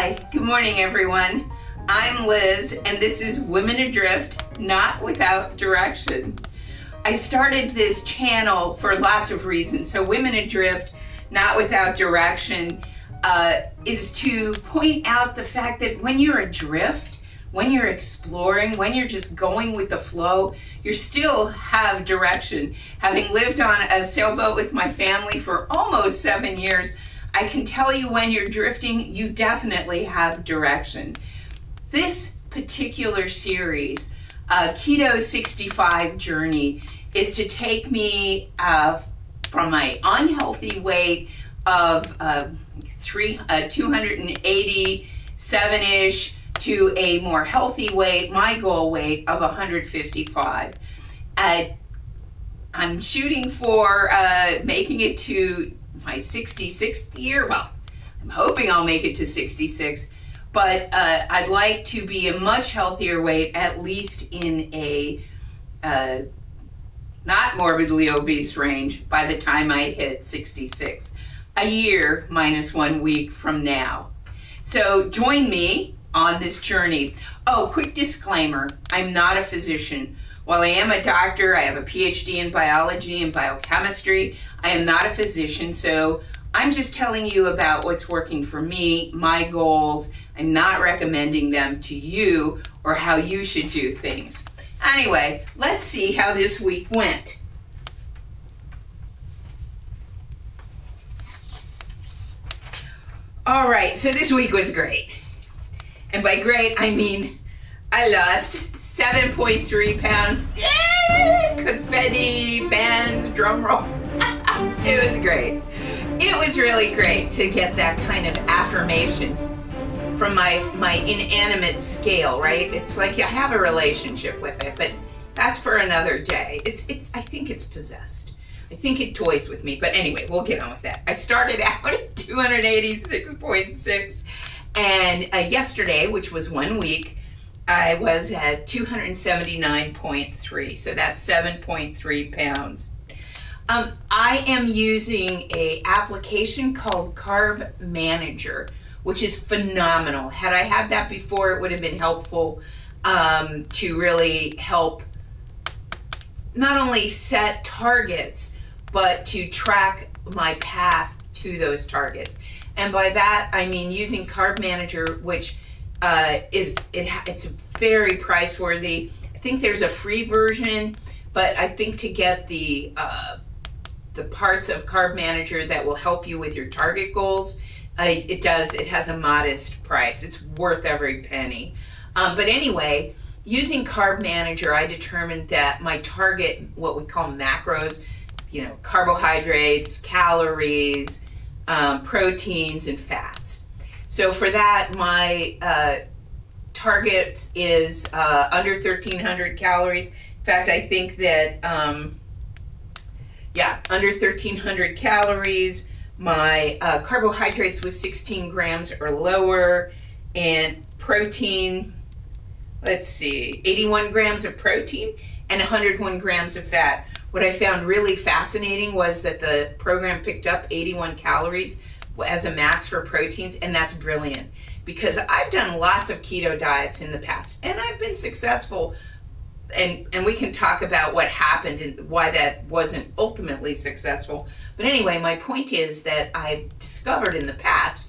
Hi, good morning everyone. I'm Liz and this is Women Adrift, Not Without Direction. I started this channel for lots of reasons. So Women Adrift, Not Without Direction is to point out the fact that when you're adrift, when you're exploring, when you're just going with the flow, you still have direction. Having lived on a sailboat with my family for almost 7 years, I can tell you when you're drifting, you definitely have direction. This particular series, Keto 65 Journey, is to take me from my unhealthy weight of 287-ish to a more healthy weight, my goal weight of 155. I'm shooting for making it to my 66th year. Well, I'm hoping I'll make it to 66, but I'd like to be a much healthier weight, at least in a not morbidly obese range by the time I hit 66, a year minus 1 week from now. So join me on this journey. Oh, quick disclaimer, I'm not a physician. While I am a doctor, I have a PhD in biology and biochemistry, I am not a physician, so I'm just telling you about what's working for me, my goals. I'm not recommending them to you or how you should do things. Anyway, let's see how this week went. All right, so this week was great. And by great, I mean I lost 7.3 pounds. Yay! Confetti, bands, drum roll. It was great. It was really great to get that kind of affirmation from my inanimate scale, right? It's like you have a relationship with it, but that's for another day. I think it's possessed. I think it toys with me, but anyway, we'll get on with that. I started out at 286.6, and yesterday, which was 1 week, I was at 279.3, so that's 7.3 pounds. I am using a application called Carb Manager, which is phenomenal. Had I had that before, it would have been helpful to really help not only set targets, but to track my path to those targets. And by that, I mean using Carb Manager, which it's very price worthy. I think there's a free version, but I think to get the parts of Carb Manager that will help you with your target goals, it has a modest price. It's worth every penny. But anyway, using Carb Manager, I determined that my target, what we call macros, carbohydrates, calories, proteins, and fats. So for that, my target is under 1,300 calories. In fact, I think that, under 1,300 calories. My carbohydrates was 16 grams or lower, and protein, 81 grams of protein and 101 grams of fat. What I found really fascinating was that the program picked up 81 calories as a max for proteins, and that's brilliant because I've done lots of keto diets in the past and I've been successful, and we can talk about what happened and why that wasn't ultimately successful. But anyway, my point is that I've discovered in the past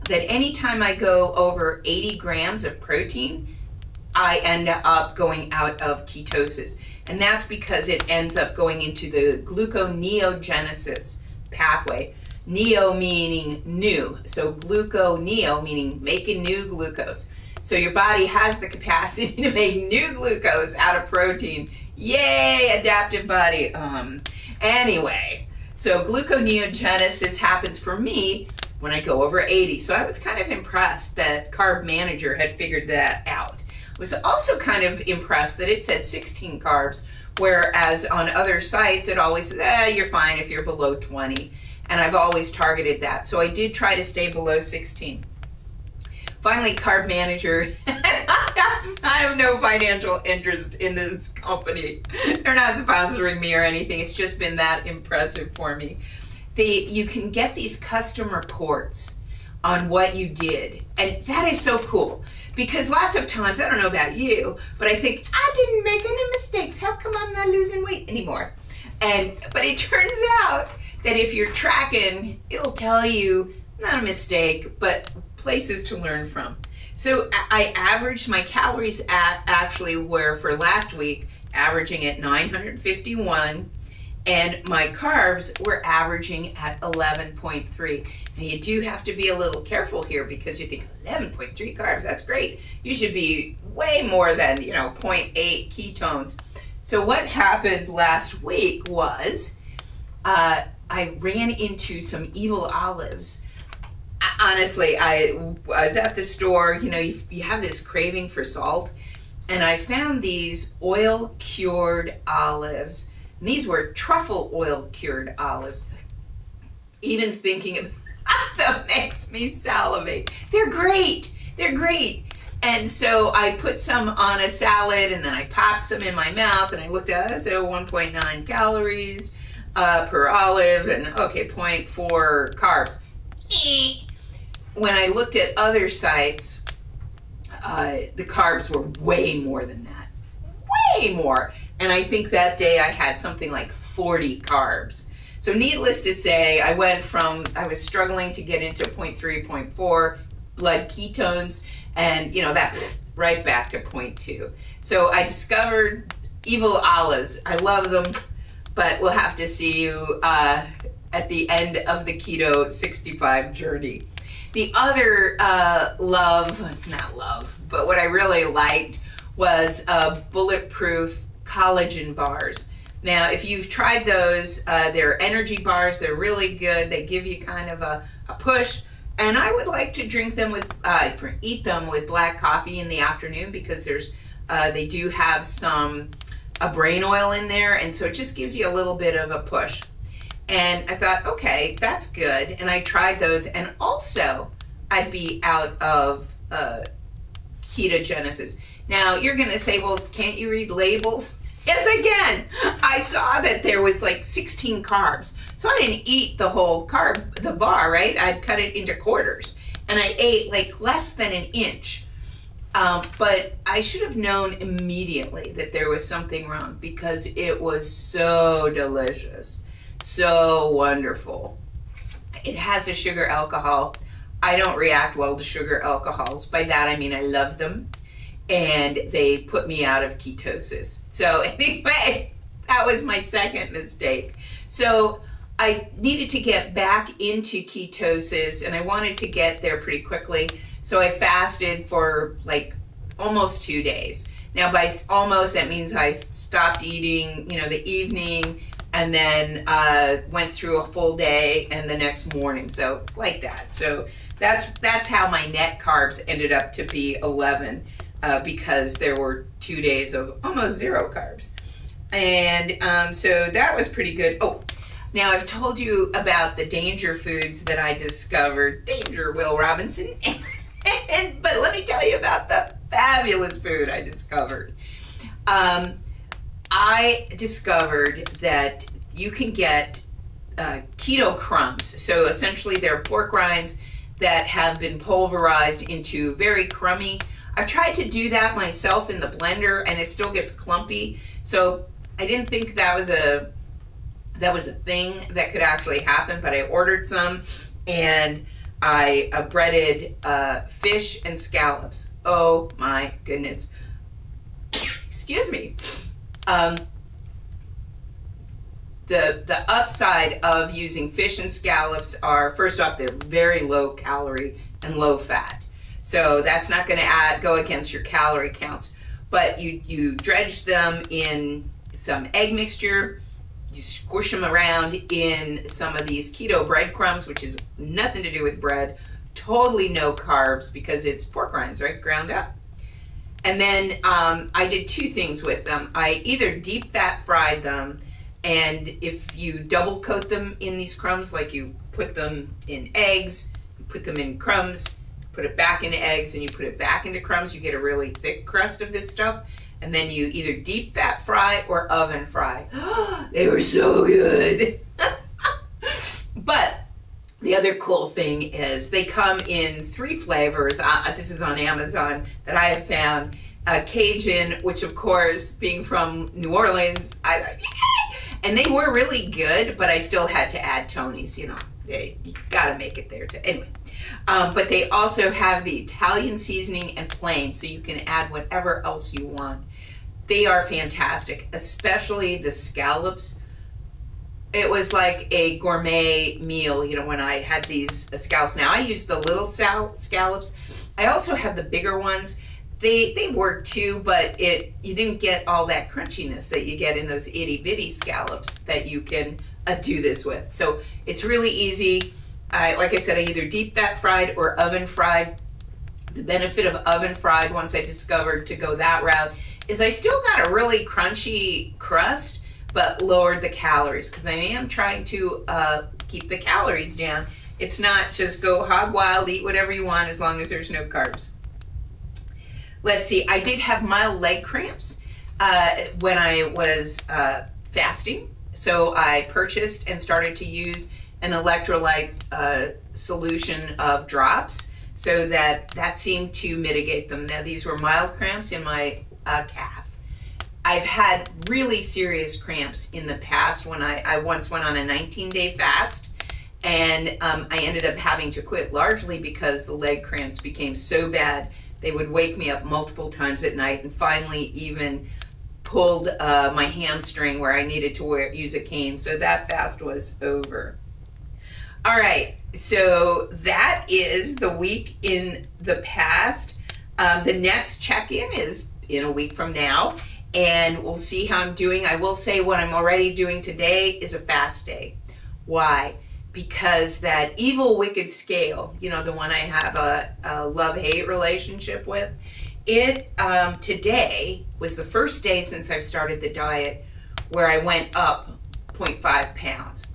that anytime I go over 80 grams of protein, I end up going out of ketosis. And that's because it ends up going into the gluconeogenesis pathway. Neo meaning new. So gluconeo meaning making new glucose. So your body has the capacity to make new glucose out of protein. Yay, adaptive body. Anyway, so gluconeogenesis happens for me when I go over 80. So I was kind of impressed that Carb Manager had figured that out. I was also kind of impressed that it said 16 carbs, whereas on other sites it always says, you're fine if you're below 20. And I've always targeted that. So I did try to stay below 16. Finally, Carb Manager, I have no financial interest in this company. They're not sponsoring me or anything. It's just been that impressive for me. You can get these custom reports on what you did. And that is so cool. Because lots of times, I don't know about you, but I think, I didn't make any mistakes. How come I'm not losing weight anymore? But it turns out that if you're tracking, it'll tell you, not a mistake, but places to learn from. So I averaged my calories actually were for last week, averaging at 951, and my carbs were averaging at 11.3. Now you do have to be a little careful here because you think 11.3 carbs, that's great. You should be way more than, 0.8 ketones. So what happened last week was I ran into some evil olives. Honestly, I was at the store, you have this craving for salt, and I found these oil-cured olives. And these were truffle oil-cured olives. Even thinking about them makes me salivate. They're great. They're great. And so I put some on a salad, and then I popped some in my mouth, and I looked at it, so 1.9 calories per olive, and 0.4 carbs. When I looked at other sites, the carbs were way more than that. Way more. And I think that day I had something like 40 carbs. So needless to say, I was struggling to get into 0.3, 0.4 blood ketones, and that right back to 0.2. So I discovered evil olives. I love them, but we'll have to see you at the end of the Keto 65 journey. The other but what I really liked was bulletproof collagen bars. Now, if you've tried those, they're energy bars. They're really good. They give you kind of a push. And I would like to eat them with black coffee in the afternoon because they do have some brain oil in there, and so it just gives you a little bit of a push. And I thought, okay, that's good. And I tried those, and also I'd be out of ketogenesis. Now, you're going to say, well, can't you read labels? Yes, again. I saw that there was like 16 carbs. So I didn't eat the whole the bar, right? I'd cut it into quarters. And I ate like less than an inch. But I should have known immediately that there was something wrong because it was so delicious. So wonderful. It has a sugar alcohol. I don't react well to sugar alcohols. By that I mean I love them, and they put me out of ketosis. So anyway, that was my second mistake. So I needed to get back into ketosis, and I wanted to get there pretty quickly. So I fasted for like almost 2 days. Now by almost, that means I stopped eating, the evening, and then went through a full day and the next morning. So like that. So that's how my net carbs ended up to be 11 because there were 2 days of almost zero carbs. And so that was pretty good. Oh, now I've told you about the danger foods that I discovered. Danger, Will Robinson. But let me tell you about the fabulous food I discovered. I discovered that you can get keto crumbs. So essentially they're pork rinds that have been pulverized into very crummy. I've tried to do that myself in the blender and it still gets clumpy. So I didn't think that was a thing that could actually happen, but I ordered some and I breaded fish and scallops. Oh my goodness. Excuse me. The upside of using fish and scallops are, first off, they're very low calorie and low fat. So that's not going to go against your calorie counts. But you dredge them in some egg mixture. You squish them around in some of these keto breadcrumbs, which is nothing to do with bread. Totally no carbs because it's pork rinds, right? Ground up. And then I did two things with them. I either deep fat fried them, and if you double coat them in these crumbs, like you put them in eggs, you put them in crumbs, put it back into eggs, and you put it back into crumbs, you get a really thick crust of this stuff. And then you either deep fat fry or oven fry. They were so good. But The other cool thing is they come in 3 flavors. This is on Amazon that I have found. Cajun, which of course, being from New Orleans, and they were really good, but I still had to add Tony's, you gotta make it there too. Anyway, but they also have the Italian seasoning and plain, so you can add whatever else you want. They are fantastic, especially the scallops. It was like a gourmet meal, when I had these scallops. Now I use the little scallops. I also have the bigger ones. They work too, but you didn't get all that crunchiness that you get in those itty bitty scallops that you can do this with. So it's really easy. Like I said, I either deep fat fried or oven fried. The benefit of oven fried, once I discovered to go that route, is I still got a really crunchy crust, but lowered the calories, because I am trying to keep the calories down. It's not just go hog wild, eat whatever you want as long as there's no carbs. Let's see, I did have mild leg cramps when I was fasting, so I purchased and started to use an electrolyte solution of drops, so that seemed to mitigate them. Now these were mild cramps in my calf. I've had really serious cramps in the past when I once went on a 19-day fast, and I ended up having to quit largely because the leg cramps became so bad. They would wake me up multiple times at night, and finally even pulled my hamstring where I needed to use a cane. So that fast was over. All right, so that is the week in the past. The next check-in is in a week from now, and we'll see how I'm doing. I will say what I'm already doing today is a fast day. Why? Because that evil, wicked scale, the one I have a love-hate relationship with, it today was the first day since I've started the diet where I went up 0.5 pounds.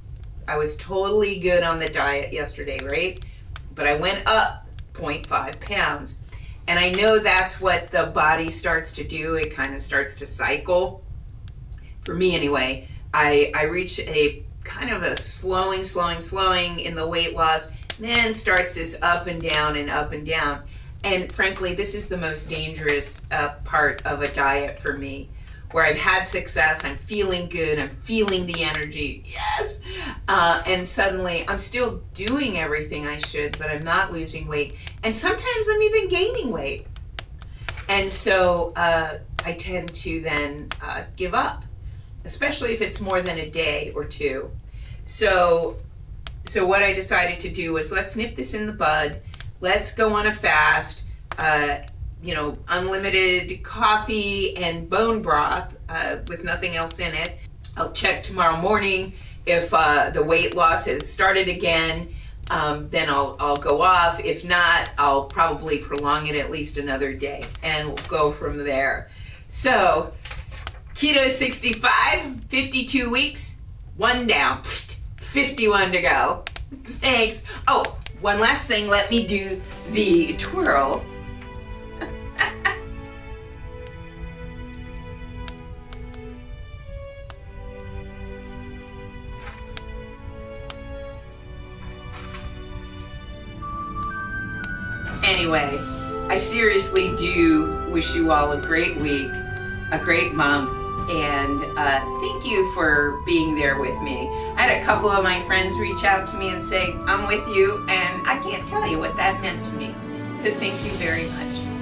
I was totally good on the diet yesterday, right? But I went up 0.5 pounds. And I know that's what the body starts to do. It kind of starts to cycle. For me anyway, I reach a kind of a slowing in the weight loss, and then starts this up and down and up and down. And frankly, this is the most dangerous part of a diet for me, where I've had success, I'm feeling good, I'm feeling the energy, yes, and suddenly I'm still doing everything I should, but I'm not losing weight, and sometimes I'm even gaining weight. And so I tend to then give up, especially if it's more than a day or two. So what I decided to do was, let's nip this in the bud, let's go on a fast, unlimited coffee and bone broth with nothing else in it. I'll check tomorrow morning if the weight loss has started again, then I'll go off. If not, I'll probably prolong it at least another day, and we'll go from there. So, Keto 65, 52 weeks, 1 down, 51 to go. Thanks. Oh, one last thing, let me do the twirl. Anyway, I seriously do wish you all a great week, a great month, and thank you for being there with me. I had a couple of my friends reach out to me and say, I'm with you, and I can't tell you what that meant to me. So thank you very much.